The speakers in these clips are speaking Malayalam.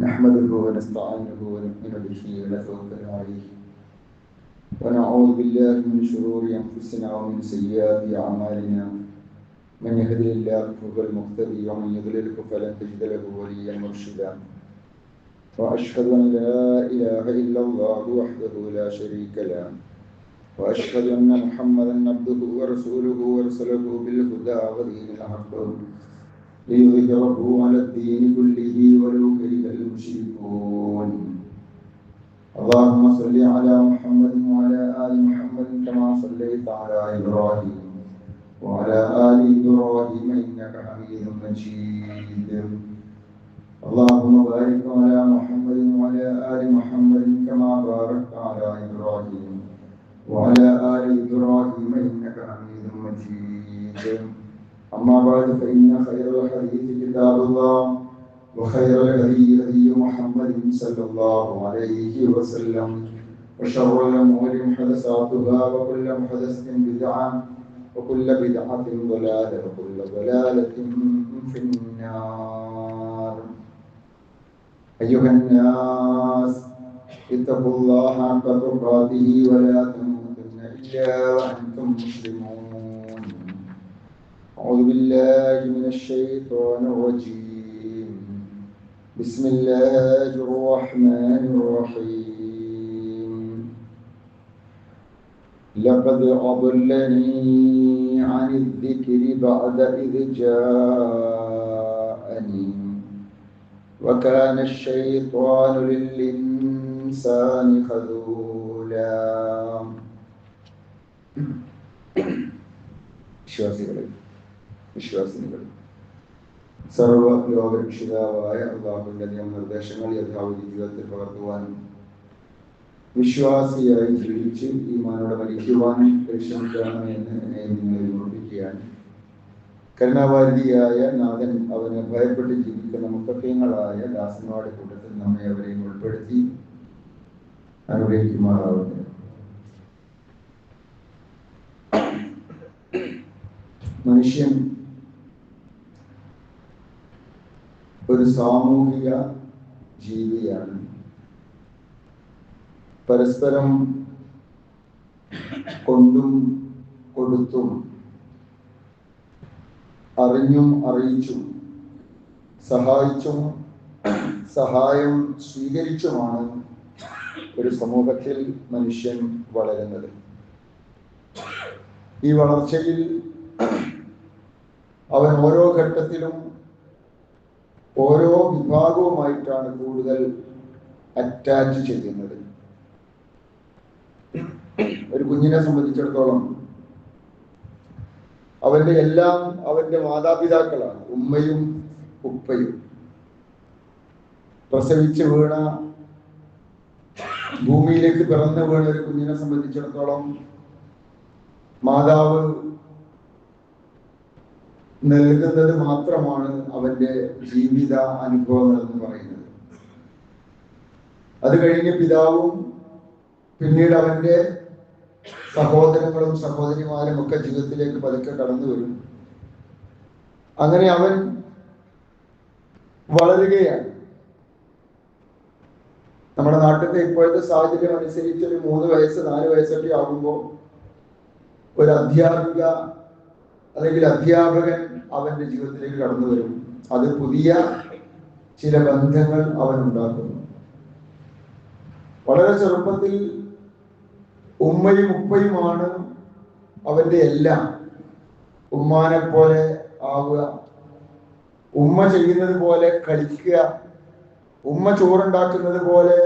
نحمده ونستعينه ونؤمن به ونتوكل عليه ونعوذ بالله من شرور أنفسنا ومن سيئات أعمالنا من يهده الله فهو المهتدي ومن يضلله فلن تجد له وليا مرشدا وأشهد أن لا إله إلا الله وحده لا شريك له وأشهد أن محمدا عبده ورسوله ورسله بالهدى ودين الحق ليظهره على الدين كله ولو كره المشركون. اللهم صل على محمد وعلى آل محمد كما صليت على إبراهيم وعلى آل إبراهيم إنك حميد مجيد. اللهم بارك على محمد وعلى آل محمد كما باركت على إبراهيم وعلى آل إبراهيم إنك حميد مجيد. أما بعد فإن خير الحديث كتاب الله وخير الهدي هدي محمد صلى الله عليه وسلم وشر الأمور محدثاتها وكل محدثة بدعة وكل بدعة ضلالة وكل ضلالة في النار. أيها الناس اتقوا الله حق تقاته ولا تموتن إلا وأنتم مسلمون. أعوذ بالله من الشيطان الرجيم. بسم الله الرحمن الرحيم. لقد أضلني عن الذكر بعد إذ جاءني وكان الشيطان للإنسان خذولا. വിശ്വാസിനികൾ സർവ ലോകരക്ഷിതാവായ അല്ലാഹുവിന്റെ നിയമനിർദ്ദേശങ്ങൾ യഥാവിധി ജീവിതത്തിൽ പകർത്തുവാനും വിശ്വാസിയായി ജീവിച്ച് ഈമാനോടെ മരിക്കുവാനും പരിശ്രമിക്കണമെന്ന് എന്നെ നിങ്ങളിൽ ഓർമ്മിപ്പിക്കുകയാണ്. കരുണാവാരിധിയായ നാഥൻ അവനെ ഭയപ്പെട്ട് ജീവിക്കുന്ന മുത്തഖീങ്ങളായ ദാസന്മാരുടെ കൂട്ടത്തിൽ നമ്മെ അവരെയും ഉൾപ്പെടുത്തി അനുഗ്രഹിക്കുമാറാവുന്നത്. മനുഷ്യൻ ഒരു സാമൂഹിക ജീവിയാണ്. പരസ്പരം കൊണ്ടും കൊടുത്തും അറിഞ്ഞും അറിയിച്ചും സഹായിച്ചും സഹായം സ്വീകരിച്ചുമാണ് ഒരു സമൂഹത്തിൽ മനുഷ്യൻ വളരുന്നത്. ഈ വളർച്ചയിൽ അവൻ ഓരോ ഘട്ടത്തിലും ഓരോ വിഭാഗവുമായിട്ടാണ് കൂടുതൽ അറ്റാച്ച് ചെയ്യുന്നത്. ഒരു കുഞ്ഞിനെ സംബന്ധിച്ചിടത്തോളം അവന്റെ എല്ലാം അവന്റെ മാതാപിതാക്കളാണ്, ഉമ്മയും ഉപ്പയും. പ്രസവിച്ച് വീണ ഭൂമിയിലേക്ക് പിറന്നു വീണ ഒരു കുഞ്ഞിനെ സംബന്ധിച്ചിടത്തോളം മാതാവ് നൽകുന്നത് മാത്രമാണ് അവന്റെ ജീവിത അനുഭവങ്ങൾ എന്ന് പറയുന്നത്. അത് കഴിഞ്ഞ് പിതാവും പിന്നീട് അവന്റെ സഹോദരങ്ങളും സഹോദരിമാരും ഒക്കെ ജീവിതത്തിലേക്ക് പതുക്കെ കടന്നു വരും. അങ്ങനെ അവൻ വളരുകയാണ്. നമ്മുടെ നാട്ടിലെ ഇപ്പോഴത്തെ സാഹചര്യം അനുസരിച്ച് ഒരു 3 വയസ്സ് 4 വയസ്സൊക്കെ ആകുമ്പോൾ ഒരു അധ്യാപിക അല്ലെങ്കിൽ അധ്യാപകൻ അവന്റെ ജീവിതത്തിലേക്ക് കടന്നു വരും. അത് പുതിയ ചില ബന്ധങ്ങൾ അവൻ ഉണ്ടാക്കുന്നു. വളരെ ചെറുപ്പത്തിൽ ഉമ്മയും ഉപ്പയുമാണ് അവന്റെ എല്ലാം. ഉമ്മാനെ പോലെ ആവുക, ഉമ്മ ചെയ്യുന്നത് പോലെ കളിക്കുക, ഉമ്മ ചോറുണ്ടാക്കുന്നത് പോലെ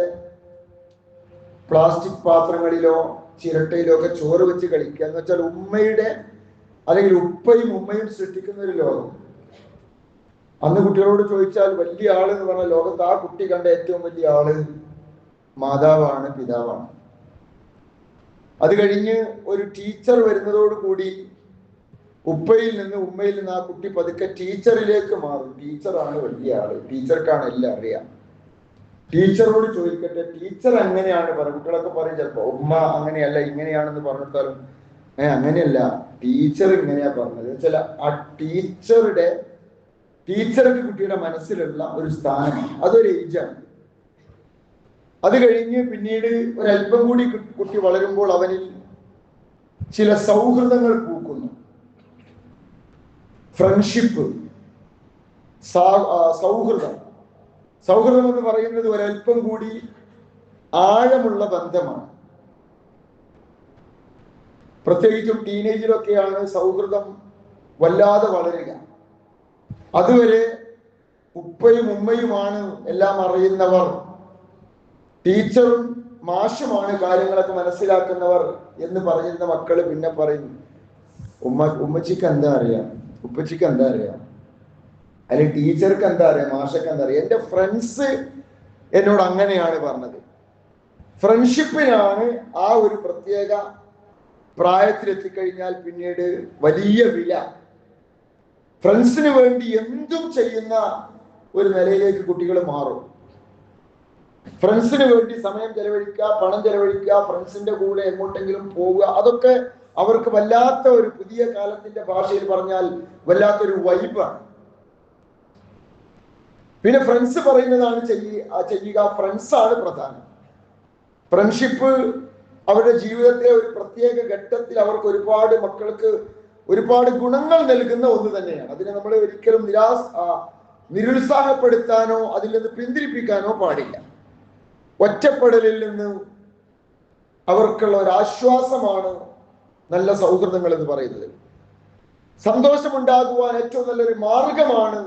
പ്ലാസ്റ്റിക് പാത്രങ്ങളിലോ ചിരട്ടയിലോ ഒക്കെ ചോറ് വെച്ച് കളിക്കുക എന്ന് വെച്ചാൽ ഉമ്മയുടെ അല്ലെങ്കിൽ ഉപ്പയും ഉമ്മയും സൃഷ്ടിക്കുന്ന ഒരു ലോകം. അന്ന് കുട്ടികളോട് ചോദിച്ചാൽ വലിയ ആള് എന്ന് പറഞ്ഞ ലോകത്ത് ആ കുട്ടി കണ്ട ഏറ്റവും വലിയ ആള് മാതാവാണ്, പിതാവാണ്. അത് കഴിഞ്ഞ് ഒരു ടീച്ചർ വരുന്നതോടുകൂടി ഉപ്പയിൽ നിന്ന് ഉമ്മയിൽ നിന്ന് ആ കുട്ടി പതുക്കെ ടീച്ചറിലേക്ക് മാറും. ടീച്ചറാണ് വലിയ ആള്, ടീച്ചർക്കാണ് എല്ലാം അറിയാം. ടീച്ചറോട് ചോദിക്കട്ടെ, ടീച്ചർ എങ്ങനെയാണ് പറയും. കുട്ടികളൊക്കെ പറയും ചിലപ്പോ ഉമ്മ അങ്ങനെയല്ല ഇങ്ങനെയാണെന്ന് പറഞ്ഞിട്ടാലും അങ്ങനെയല്ല, ടീച്ചർ ഇങ്ങനെയാ പറഞ്ഞത്. ചില ആ ടീച്ചർക്ക് കുട്ടിയുടെ മനസ്സിലുള്ള ഒരു സ്ഥാനമാണ്, അതൊരു ഏജാണ്. അത് കഴിഞ്ഞ് പിന്നീട് ഒരല്പം കൂടി കുട്ടി വളരുമ്പോൾ അവനിൽ ചില സൗഹൃദങ്ങൾ പൂക്കുന്നു. ഫ്രണ്ട്ഷിപ്പ്, സൗഹൃദം. സൗഹൃദം എന്ന് പറയുന്നത് ഒരല്പം കൂടി ആഴമുള്ള ബന്ധമാണ്. പ്രത്യേകിച്ചും ടീനേജിലൊക്കെയാണ് സൗഹൃദം വല്ലാതെ വളരുക. അതുവരെ ഉപ്പയും ഉമ്മയുമാണ് എല്ലാം അറിയുന്നവർ, ടീച്ചറും മാഷുമാണ് കാര്യങ്ങളൊക്കെ മനസ്സിലാക്കുന്നവർ എന്ന് പറയുന്ന മക്കള് പിന്നെ പറയും, ഉമ്മച്ചിക്ക് എന്താ അറിയാം, ഉപ്പച്ചിക്ക് എന്താ അറിയാം, അല്ലെങ്കിൽ ടീച്ചർക്ക് എന്താ അറിയാം, മാഷക്ക് എന്താ അറിയാം. എൻ്റെ ഫ്രണ്ട്സ് എന്നോട് അങ്ങനെയാണ് പറഞ്ഞത്. ഫ്രണ്ട്ഷിപ്പിനാണ് ആ ഒരു പ്രത്യേക പ്രായത്തിലെത്തിക്കഴിഞ്ഞാൽ പിന്നീട് വലിയ വില. ഫ്രണ്ട്സിന് വേണ്ടി എന്തും ചെയ്യുന്ന ഒരു നിലയിലേക്ക് കുട്ടികൾ മാറും. ഫ്രണ്ട്സിന് വേണ്ടി സമയം ചെലവഴിക്കുക, പണം ചെലവഴിക്കുക, ഫ്രണ്ട്സിന്റെ കൂടെ എങ്ങോട്ടെങ്കിലും പോവുക, അതൊക്കെ അവർക്ക് വല്ലാത്ത ഒരു, പുതിയ കാലത്തിന്റെ ഭാഷയിൽ പറഞ്ഞാൽ വല്ലാത്തൊരു വൈബാണ്. പിന്നെ ഫ്രണ്ട്സ് പറയുന്നതാണ് ചെയ്യുക. ഫ്രണ്ട്സാണ് പ്രധാനം. ഫ്രണ്ട്ഷിപ്പ് അവരുടെ ജീവിതത്തിലെ ഒരു പ്രത്യേക ഘട്ടത്തിൽ അവർക്ക് മക്കൾക്ക് ഒരുപാട് ഗുണങ്ങൾ നൽകുന്ന ഒന്ന് തന്നെയാണ്. അതിനെ നമ്മൾ ഒരിക്കലും നിരുത്സാഹപ്പെടുത്താനോ അതിൽ നിന്ന് പിന്തിരിപ്പിക്കാനോ പാടില്ല. ഒറ്റപ്പെടലിൽ നിന്ന് അവർക്കുള്ള ഒരു ആശ്വാസമാണ് നല്ല സൗഹൃദങ്ങൾ എന്ന് പറയുന്നത്. സന്തോഷമുണ്ടാകുവാൻ ഏറ്റവും നല്ലൊരു മാർഗമാണ്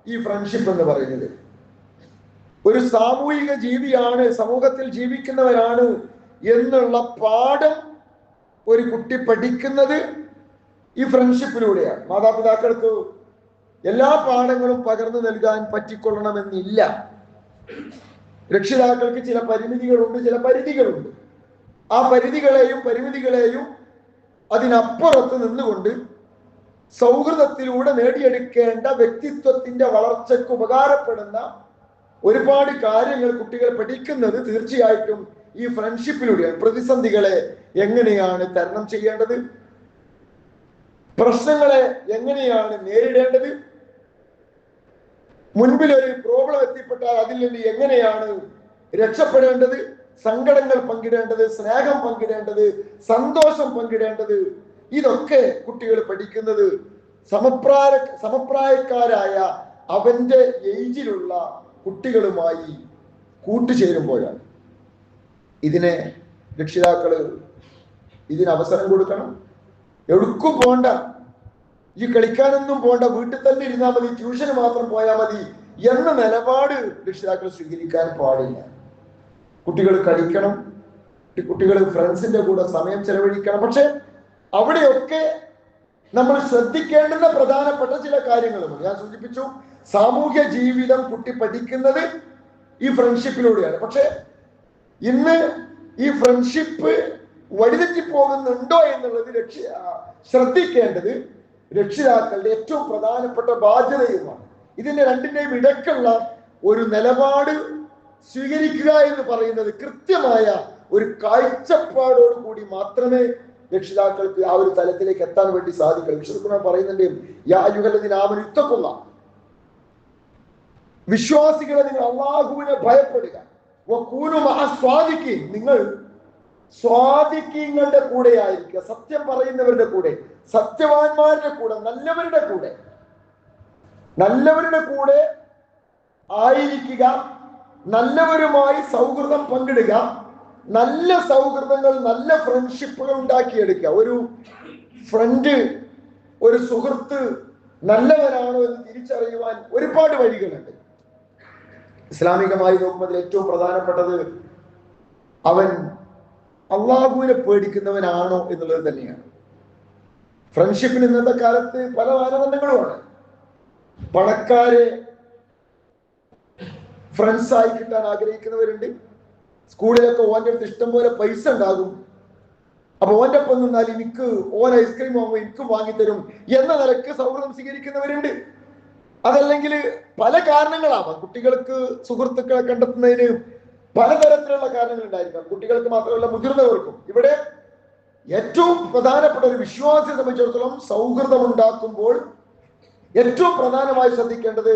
ഈ ഫ്രണ്ട്ഷിപ്പ് എന്ന് പറയുന്നത്. ഒരു സാമൂഹിക ജീവിയാണ്, സമൂഹത്തിൽ ജീവിക്കുന്നവരാണ് എന്നുള്ള പാഠം ഒരു കുട്ടി പഠിക്കുന്നത് ഈ ഫ്രണ്ട്ഷിപ്പിലൂടെയാണ്. മാതാപിതാക്കൾക്ക് എല്ലാ പാഠങ്ങളും പകർന്നു നൽകാൻ പറ്റിക്കൊള്ളണമെന്നില്ല. രക്ഷിതാക്കൾക്ക് ചില പരിമിതികളുണ്ട്, ചില പരിധികളുണ്ട്. ആ പരിമിതികളെയും അതിനപ്പുറത്ത് നിന്നുകൊണ്ട് സൗഹൃദത്തിലൂടെ നേടിയെടുക്കേണ്ട വ്യക്തിത്വത്തിന്റെ വളർച്ചയ്ക്ക് ഉപകാരപ്പെടുന്ന ഒരുപാട് കാര്യങ്ങൾ കുട്ടികൾ പഠിക്കുന്നത് തീർച്ചയായിട്ടും ഈ ഫ്രണ്ട്ഷിപ്പിലൂടെയാണ്. പ്രതിസന്ധികളെ എങ്ങനെയാണ് തരണം ചെയ്യേണ്ടത്, പ്രശ്നങ്ങളെ എങ്ങനെയാണ് നേരിടേണ്ടത്, മുൻപിൽ ഒരു പ്രോബ്ലം എത്തിപ്പെട്ടാൽ അതിൽ നിന്ന് എങ്ങനെയാണ് രക്ഷപ്പെടേണ്ടത്, സങ്കടങ്ങൾ പങ്കിടേണ്ടത്, സ്നേഹം പങ്കിടേണ്ടത്, സന്തോഷം പങ്കിടേണ്ടത്, ഇതൊക്കെ കുട്ടികൾ പഠിക്കുന്നത് സമപ്രായക്കാരായ അവന്റെ ഏജിലുള്ള കുട്ടികളുമായി കൂട്ടുചേരുമ്പോഴാണ്. ഇതിനെ രക്ഷിതാക്കള് ഇതിന് അവസരം കൊടുക്കണം. എവിടേക്കും പോണ്ട, ഈ കളിക്കാനൊന്നും പോണ്ട, വീട്ടിൽ തന്നെ ഇരുന്നാൽ മതി, ട്യൂഷന് മാത്രം പോയാൽ മതി എന്ന നിലപാട് രക്ഷിതാക്കൾ സ്വീകരിക്കാൻ പാടില്ല. കുട്ടികൾ കളിക്കണം, കുട്ടികൾ ഫ്രണ്ട്സിന്റെ കൂടെ സമയം ചെലവഴിക്കണം. പക്ഷെ അവിടെയൊക്കെ നമ്മൾ ശ്രദ്ധിക്കേണ്ടുന്ന പ്രധാനപ്പെട്ട ചില കാര്യങ്ങളുണ്ട്. ഞാൻ സൂചിപ്പിച്ചു, സാമൂഹ്യ ജീവിതം കുട്ടി പഠിക്കുന്നത് ഈ ഫ്രണ്ട്ഷിപ്പിലൂടെയാണ്. പക്ഷെ ഇന്ന് ഈ ഫ്രണ്ട്ഷിപ്പ് വഴിതെറ്റിപ്പോകുന്നുണ്ടോ എന്നുള്ളത് ശ്രദ്ധിക്കേണ്ടത് രക്ഷിതാക്കളുടെ ഏറ്റവും പ്രധാനപ്പെട്ട ബാധ്യതയുമാണ്. ഇതിന്റെ രണ്ടിന്റെയും ഇടയ്ക്കുള്ള ഒരു നിലപാട് സ്വീകരിക്കുക എന്ന് പറയുന്നത് കൃത്യമായ ഒരു കാഴ്ചപ്പാടോട് കൂടി മാത്രമേ രക്ഷിതാക്കൾക്ക് ആ ഒരു തലത്തിലേക്ക് എത്താൻ വേണ്ടി സാധിക്കുള്ളൂ. വിശുദ്ധ പറയുന്നുണ്ട്, യാ അയ്യുഹല്ലദീന ആമനൂ ഇത്തഖുല്ലാ, വിശ്വാസികളെ നിങ്ങൾ അല്ലാഹുവിനെ ഭയപ്പെടുക, വകൂനൂ മഅസ് സ്വാദിഖീൻ, നിങ്ങൾ സ്വാദിഖീങ്ങളുടെ കൂടെ ആയിരിക്കുക, സത്യം പറയുന്നവരുടെ കൂടെ, സത്യവാന്മാരുടെ കൂടെ, നല്ലവരുടെ കൂടെ ആയിരിക്കുക, നല്ലവരുമായി സൗഹൃദം പങ്കിടുക, നല്ല സൗഹൃദങ്ങൾ, നല്ല ഫ്രണ്ട്ഷിപ്പുകൾ ഉണ്ടാക്കിയെടുക്കുക. ഒരു ഫ്രണ്ട്, ഒരു സുഹൃത്ത് നല്ലവരാണോ എന്ന് തിരിച്ചറിയുവാൻ ഒരുപാട് വഴികളുണ്ട്. ഇസ്ലാമികമായി നോക്കുമ്പോൾ ഏറ്റവും പ്രധാനപ്പെട്ടത് അവൻ അള്ളാഹുവിനെ പേടിക്കുന്നവനാണോ എന്നുള്ളത് തന്നെയാണ്. ഫ്രണ്ട്ഷിപ്പിന് ഇന്നത്തെ കാലത്ത് പല മാനദണ്ഡങ്ങളുമാണ്. പണക്കാരെ ഫ്രണ്ട്സായി കിട്ടാൻ ആഗ്രഹിക്കുന്നവരുണ്ട്. സ്കൂളിലൊക്കെ ഓൻ്റെ അടുത്ത് ഇഷ്ടം പോലെ പൈസ ഉണ്ടാകും, അപ്പൊ ഓൻ്റെ ഒപ്പം നിന്നാൽ ഓൻ ഐസ്ക്രീം വാങ്ങും, എനിക്കും വാങ്ങിത്തരും എന്ന നിലക്ക് സൗഹൃദം സ്വീകരിക്കുന്നവരുണ്ട്. അതല്ലെങ്കിൽ പല കാരണങ്ങളാവാം. കുട്ടികൾക്ക് സുഹൃത്തുക്കളെ കണ്ടെത്തുന്നതിന് പലതരത്തിലുള്ള കാരണങ്ങൾ ഉണ്ടായിരിക്കാം, കുട്ടികൾക്ക് മാത്രമല്ല മുതിർന്നവർക്കും. ഇവിടെ ഏറ്റവും പ്രധാനപ്പെട്ട ഒരു വിശ്വാസിയെ സംബന്ധിച്ചിടത്തോളം സൗഹൃദം ഉണ്ടാക്കുമ്പോൾ ഏറ്റവും പ്രധാനമായി ശ്രദ്ധിക്കേണ്ടത്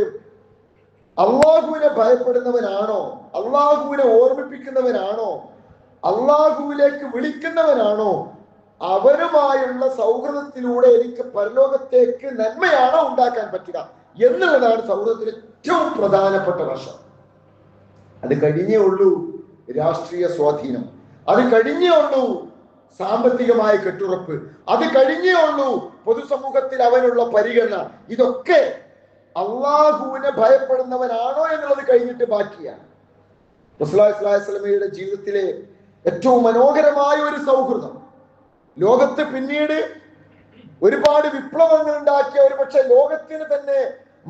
അള്ളാഹുവിനെ ഭയപ്പെടുന്നവനാണോ, അള്ളാഹുവിനെ ഓർമ്മിപ്പിക്കുന്നവനാണോ, അള്ളാഹുവിലേക്ക് വിളിക്കുന്നവനാണോ, അവരുമായുള്ള സൗഹൃദത്തിലൂടെ എനിക്ക് പരലോകത്തേക്ക് നന്മയാണോ ഉണ്ടാക്കാൻ പറ്റുക എന്നുള്ളതാണ് സൗഹൃദത്തിലെ ഏറ്റവും പ്രധാനപ്പെട്ട വശം. അത് കഴിഞ്ഞേ ഉള്ളൂ രാഷ്ട്രീയ സ്വാധീനം, അത് കഴിഞ്ഞേ ഉള്ളൂ സാമ്പത്തികമായ കെട്ടുറപ്പ്, അത് കഴിഞ്ഞേ ഉള്ളൂ പൊതുസമൂഹത്തിൽ അവനുള്ള പരിഗണന. ഇതൊക്കെ അള്ളാഹുവിനെ ഭയപ്പെടുന്നവനാണോ എന്നുള്ളത് കഴിഞ്ഞിട്ട് ബാക്കിയാണ്. റസൂലുള്ളാഹി സ്വല്ലല്ലാഹു അലൈഹി വസല്ലമയുടെ ജീവിതത്തിലെ ഏറ്റവും മനോഹരമായ ഒരു സൗഹൃദം, ലോകത്ത് പിന്നീട് ഒരുപാട് വിപ്ലവങ്ങൾ ഉണ്ടാക്കിയ, ഒരുപക്ഷെ ലോകത്തിന് തന്നെ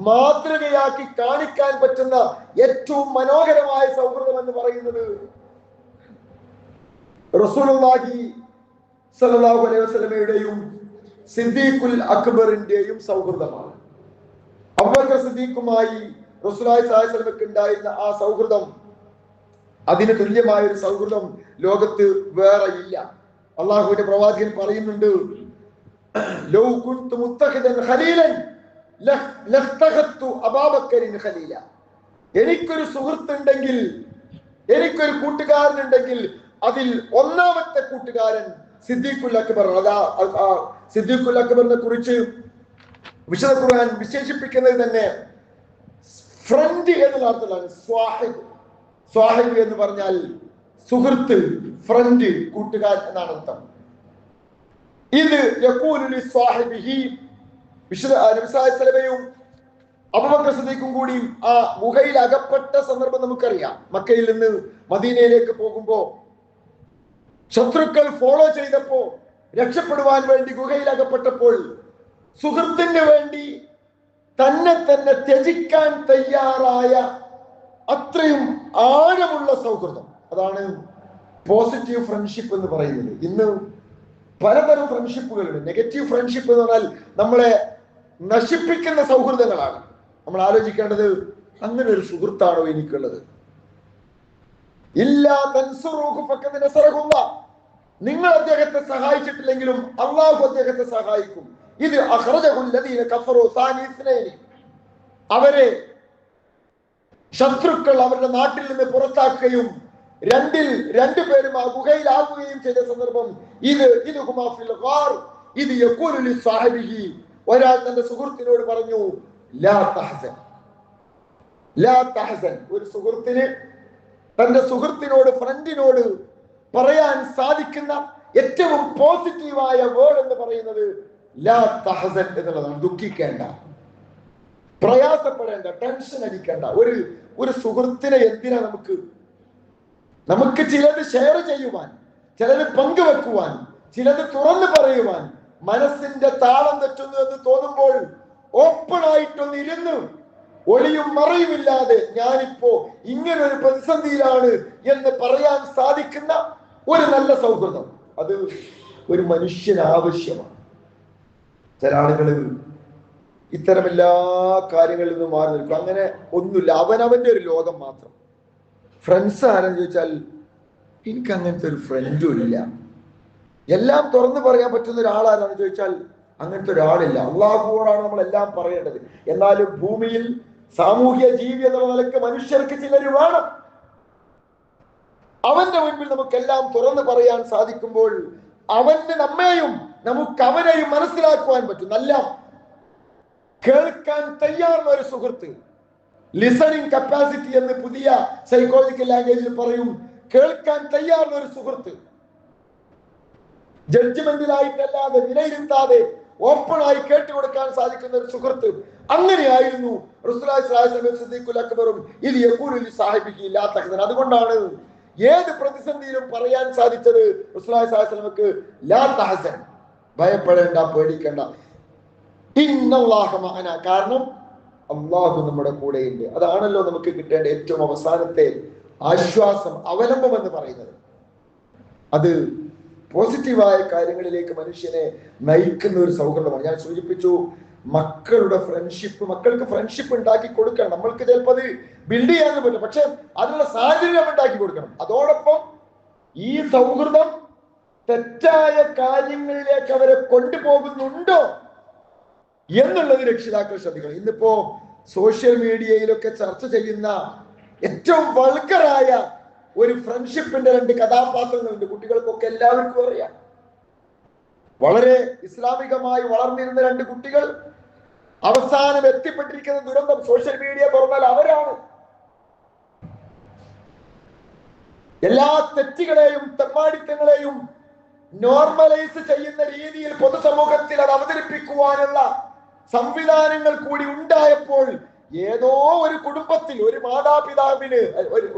മാതൃകയാക്കി കാണിക്കാൻ പറ്റുന്ന ഏറ്റവും മനോഹരമായ സൗഹൃദം എന്ന് പറയുന്നത് റസൂലുള്ളാഹി സ്വല്ലല്ലാഹു അലൈഹി വസല്ലമയുടെയും സിദ്ദീഖുൽ അക്ബറിന്റെയും സൗഹൃദമാണ്. അബൂബക്കർ സിദ്ദീഖുമായി റസൂലുള്ളാഹി സ്വല്ലല്ലാഹു അലൈഹി വസല്ലമയ്ക്ക് ഉണ്ടായിരുന്ന ആ സൗഹൃദം, അതിന് തുല്യമായ ഒരു സൗഹൃദം ലോകത്ത് വേറെ ഇല്ല. അള്ളാഹുവിന്റെ പ്രവാചകൻ പറയുന്നുണ്ട്, ലൗ കുൻതു മുത്തഖിദൻ ഖലീലൻ ലഖ്തഖത്തു അബൂബക്കറിൻ ഖലീല. എനിക്കൊരു സുഹൃത്തുണ്ടെങ്കിൽ, എനിക്കൊരു കൂട്ടുകാരനുണ്ടെങ്കിൽ അതിൽ ഒന്നാമത്തെ കൂട്ടുകാരൻ സിദ്ദീഖുൽ അക്ബർ. സിദ്ദീഖുൽ അക്ബറിനെ കുറിച്ച് വിശുദ്ധ ഖുർആൻ വിശേഷിപ്പിക്കുന്നത് തന്നെ ഫ്രണ്ട് എന്നുള്ള അർത്ഥത്തിലാണ്. സ്വാഹിബ് എന്ന് പറഞ്ഞാൽ സുഹൃത്ത്, ഫ്രണ്ട്, കൂട്ടുകാരൻ എന്നാണ് അർത്ഥം. ഇത് യഖൂലു ലിസ്വാഹിബിഹി, വിശുദ്ധ നബി സല്ലല്ലാഹു അലൈഹി വസല്ലമയും അബൂബക്കർ സിദ്ദീഖും കൂടി ആ ഗുഹയിൽ അകപ്പെട്ട സന്ദർഭം നമുക്കറിയാം. മക്കയിൽ നിന്ന് മദീനയിലേക്ക് പോകുമ്പോ ശത്രുക്കൾ ഫോളോ ചെയ്തപ്പോ രക്ഷപ്പെടുവാൻ വേണ്ടി ഗുഹയിൽ അകപ്പെട്ടപ്പോൾ സുഹൃത്തിന് വേണ്ടി തന്നെ ത്യജിക്കാൻ തയ്യാറായ അത്രയും ആഴമുള്ള സൗഹൃദം, അതാണ് പോസിറ്റീവ് ഫ്രണ്ട്ഷിപ്പ് എന്ന് പറയുന്നത്. ഇന്ന് പലതരം ഫ്രണ്ട്ഷിപ്പുകളുണ്ട്. നെഗറ്റീവ് ഫ്രണ്ട്ഷിപ്പ് എന്ന് പറഞ്ഞാൽ നമ്മളെ നശിപ്പിക്കുന്ന സൗഹൃദങ്ങളാണ്. നമ്മൾ ആലോചിക്കേണ്ടത്, അങ്ങനെ ഒരു സുഹൃത്താണോ എനിക്കുള്ളത്? ഇല്ലാ തൻസുറൂഹു ഫഖദ് നസറഹുല്ലാഹ്, നിങ്ങൾ അദ്ദേഹത്തെ സഹായിച്ചിട്ടില്ലെങ്കിലും അള്ളാഹു അദ്ദേഹത്തെ സഹായിക്കും. ഇത് അഖ്റജഹുൽ ലദീന കഫറു സാനി ഇസ്നൈനി, അവരെ ശത്രുക്കൾ അവരുടെ നാട്ടിൽ നിന്ന് പുറത്താക്കുകയും രണ്ടുപേരും ആ ഗുഹയിലാകുകയും ചെയ്ത സന്ദർഭം ഇത് ഹുമാ ഫിൽ ഗാർ ഇത് യഖൂലു ലിസ്വാഹിബിഹി, ഒരാൾ തന്റെ സുഹൃത്തിനോട് പറഞ്ഞു ലാ തഹ്സൻ, ലാ തഹ്സൻ. ഒരു സുഹൃത്തിന് തന്റെ സുഹൃത്തിനോട്, ഫ്രണ്ടിനോട് പറയാൻ സാധിക്കുന്ന ഏറ്റവും പോസിറ്റീവായ വേർഡ് എന്ന് പറയുന്നത് ലാ തഹ്സൻ എന്നുള്ളതാണ്. ദുഃഖിക്കേണ്ട, പ്രയാസപ്പെടേണ്ട, ടെൻഷൻ അടിക്കേണ്ട. ഒരു സുഹൃത്തിനെ എന്തിനാ നമുക്ക് ചിലത് ഷെയർ ചെയ്യുവാൻ, ചിലത് പങ്കുവെക്കുവാൻ, ചിലത് തുറന്നു പറയുവാൻ, മനസ്സിന്റെ താളം തെറ്റുന്നു എന്ന് തോന്നുമ്പോൾ ഓപ്പൺ ആയിട്ടൊന്ന് ഇരുന്ന് ഒളിയും മറയുമില്ലാതെ ഞാനിപ്പോ ഇങ്ങനെ ഒരു പ്രതിസന്ധിയിലാണ് എന്ന് പറയാൻ സാധിക്കുന്ന ഒരു നല്ല സൗഹൃദം, അത് ഒരു മനുഷ്യന് ആവശ്യമാണ്. ചില ആളുകൾ ഇത്തരം എല്ലാ കാര്യങ്ങളിൽ നിന്നും മാറി നിൽക്കും. അങ്ങനെ ഒന്നുമില്ല, അവനവന്റെ ഒരു ലോകം മാത്രം. ഫ്രണ്ട്സ് ആരെന്ന് ചോദിച്ചാൽ എനിക്ക് അങ്ങനത്തെ ഒരു ഫ്രണ്ടും ഇല്ല. എല്ലാം തുറന്നു പറയാൻ പറ്റുന്ന ഒരാളാരാന്ന് ചോദിച്ചാൽ അങ്ങനത്തെ ഒരാളില്ല. അള്ളാഹുവോടാണ് നമ്മൾ എല്ലാം പറയേണ്ടത്. എന്നാലും ഭൂമിയിൽ സാമൂഹ്യ ജീവി എന്നുള്ള നിലക്ക് മനുഷ്യർക്ക് ചിലര് വേണം. അവന്റെ മുൻപിൽ നമുക്കെല്ലാം തുറന്നു പറയാൻ സാധിക്കുമ്പോൾ അവന് നമ്മെയും നമുക്ക് അവനെയും മനസ്സിലാക്കുവാൻ പറ്റും. നല്ല കേൾക്കാൻ തയ്യാറുള്ള ഒരു സുഹൃത്ത്, ലിസണിങ് കപ്പാസിറ്റി എന്ന് പുതിയ സൈക്കോളജിക്കൽ ലാംഗ്വേജിൽ പറയും. കേൾക്കാൻ തയ്യാറുള്ള ഒരു സുഹൃത്ത്, ജഡ്ജ്മെന്റിലായിട്ടല്ലാതെ വിലയിരുത്താതെ ഓപ്പൺ ആയി കേട്ടുകൊടുക്കാൻ സാധിക്കുന്ന ഒരു സുഹൃത്ത്. അങ്ങനെയായിരുന്നു റസൂലുള്ളാഹി സ്വല്ലല്ലാഹു അലൈഹി വസല്ലം സിദ്ദീഖുൽ അക്ബറും ഇത് യഖൂലു ലിസാഹിബിഹി ലാ തഹ്സൻ. അതുകൊണ്ടാണ് ഏത് പ്രതിസന്ധിയിലും പറയാൻ സാധിച്ചത് റസൂലുള്ളാഹി സ്വല്ലല്ലാഹു അലൈഹി വസല്ലമക്ക് ലാ തഹ്സൻ, ഭയപ്പെടേണ്ട, പേടിക്കേണ്ട, ഇന്നല്ലാഹ മഅന, കാരണം അള്ളാഹു നമ്മുടെ കൂടെയുണ്ട്. അതാണല്ലോ നമുക്ക് കിട്ടേണ്ട ഏറ്റവും അവസാനത്തെ ആശ്വാസം, അവലംബം എന്ന് പറയുന്നത്. അത് പോസിറ്റീവായ കാര്യങ്ങളിലേക്ക് മനുഷ്യനെ നയിക്കുന്ന ഒരു സൗഹൃദമാണ്. ഞാൻ സൂചിപ്പിച്ചു, മക്കളുടെ ഫ്രണ്ട്ഷിപ്പ്, മക്കൾക്ക് ഫ്രണ്ട്ഷിപ്പ് ഉണ്ടാക്കി കൊടുക്കണം. നമ്മൾക്ക് ചിലപ്പോൾ അത് ബിൽഡ് ചെയ്യാൻ പറ്റും, പക്ഷെ അതിനുള്ള സാഹചര്യം ഉണ്ടാക്കി കൊടുക്കണം. അതോടൊപ്പം ഈ സൗഹൃദം തെറ്റായ കാര്യങ്ങളിലേക്ക് അവരെ കൊണ്ടുപോകുന്നുണ്ടോ എന്നുള്ളത് രക്ഷിതാക്കൾ ശ്രദ്ധിക്കണം. ഇന്നിപ്പോ സോഷ്യൽ മീഡിയയിലൊക്കെ ചർച്ച ചെയ്യുന്ന ഏറ്റവും വൾഗറായ ഒരു ഫ്രണ്ട്ഷിപ്പിന്റെ 2 കഥാപാത്രങ്ങളുണ്ട്. കുട്ടികൾക്കൊക്കെ എല്ലാവർക്കും അറിയാം. വളരെ ഇസ്ലാമികമായി വളർന്നിരുന്ന 2 കുട്ടികൾ അവസാനം എത്തിപ്പെട്ടിരിക്കുന്ന ദുരന്തം സോഷ്യൽ മീഡിയ തുറന്നാൽ അവരാണ്. എല്ലാ തെറ്റുകളെയും തെമ്മാടിത്തങ്ങളെയും നോർമലൈസ് ചെയ്യുന്ന രീതിയിൽ പൊതുസമൂഹത്തിൽ അത് അവതരിപ്പിക്കുവാനുള്ള സംവിധാനങ്ങൾ കൂടി ഉണ്ടായപ്പോൾ ഏതോ ഒരു കുടുംബത്തിൽ ഒരു മാതാപിതാവിന്